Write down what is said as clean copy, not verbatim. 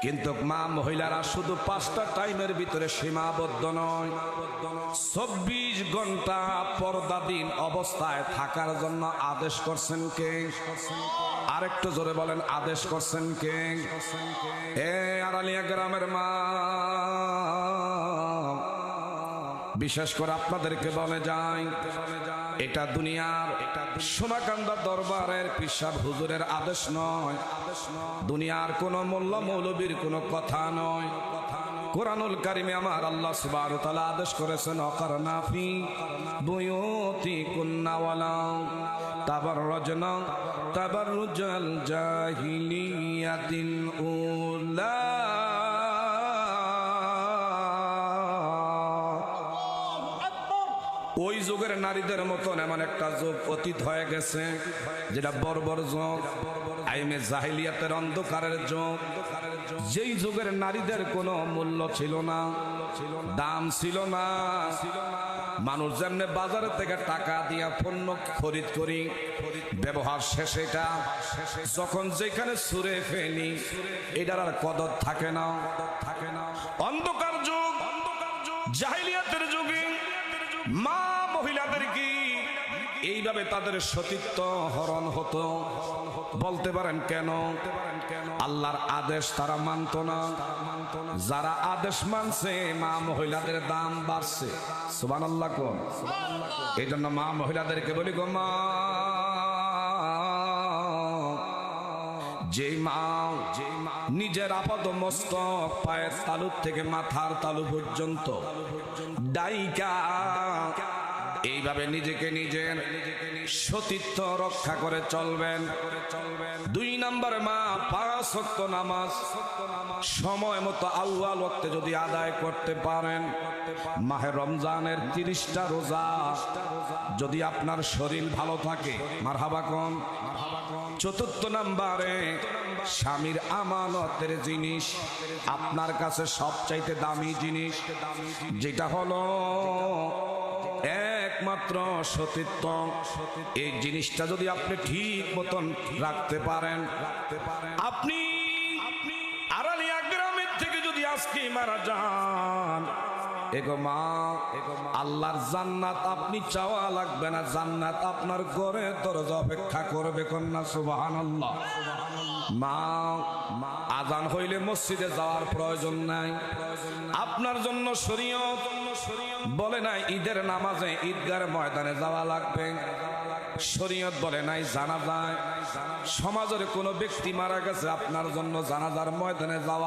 কিন্তু মা মহিলারা শুধু 5টা টাইমের ভিতরে সীমাবদ্ধ নয়, 24 ঘন্টা পর্দাধীন অবস্থায় থাকার জন্য আদেশ করছেন কে? আরেকটু জোরে বলেন, আদেশ করছেন কে? এ আড়ালিয়া গ্রামের মা, বিশেষ করে আপনাদেরকে বলে যাই, এটা দুনিয়ার সোনাকান্দা দরবারের পিসাব হুজুরের আদেশ নয়, দুনিয়ার কোন মোল্লা মৌলবীর কোনো কথা নয়। কোরআনুল কারিমে আমার আল্লাহ সুবহানাহু ওয়া তাআলা আদেশ করেছেন, অকারনা ফি বুয়ুতিকুন্না ওয়ালা তাবাররাজনা তাবাররুজাল জাহিলিয়াতিল উলা। ওই যুগের নারীদের মতন এমন একটা যুগ অতীত হয়ে গেছে যেটা বর্বর যুগ, আইমে জাহিলিয়াতের অন্ধকারের যুগ, যেই যুগের নারীদের কোনো মূল্য ছিল না, দাম ছিল না। মানুষ যেমনি বাজার থেকে টাকা দিয়া পণ্য খরিদ করি, ব্যবহার শেষে এটা যখন যেখানে ছুঁড়ে ফেলি এটার আর কদর থাকে না। অন্ধকার যুগ, জাহিলিয়াতের যুগে মা মহিলাদের কি এইভাবে তাদের সতীত্ব হরণ হতো? বলতে পারেন কেন? আল্লাহর আদেশ তারা মানত না। যারা আদেশ মানছে মা মহিলাদের দাম বাড়ছে। সুবহানাল্লাহ কোন? এই জন্য মা মহিলাদেরকে বলি গো মা, যে মা নিজের আপাত মস্তক পায়ের তালু থেকে মাথার তালু পর্যন্ত ডাইকা এইভাবে নিজেকে নিজের সতীত্ব রক্ষা করে চলবেন। 2 নম্বর মা 5 ওয়াক্ত নামাজ সময় মতো আউয়াল ওয়াক্তে যদি আদায় করতে পারেন, মাহে রমজানের 30টা রোজা যদি আপনার শরীর ভালো থাকে, মারহাবা কোন? 4 নম্বরে স্বামীর আমানতের জিনিস, আপনার কাছে সবচাইতে দামি জিনিস যেটা হলো একমাত্র সতীত্ব, এই জিনিসটা যদি আপনি ঠিক মতন রাখতে পারেন, আপনি আড়ালিয়া গ্রামের থেকে যদি আজকে মারা যান, এগো মা, আল্লাহর জান্নাত আপনি চাওয়া লাগবে না, জান্নাত আপনার ঘরে দরজা অপেক্ষা করবে। কন্যা সুবহানাল্লাহ। মা, আজান হইলে মসজিদে যাওয়ার প্রয়োজন নাই। আপনার জন্য শরীয়ত বলে নাই ঈদের নামাজে ঈদগার ময়দানে যাওয়া লাগবে, শরীয়ত বলে নাই জানাজায়, সমাজের কোনো ব্যক্তি মারা গেছে আপনার জন্য জানাজার ময়দানে যাওয়া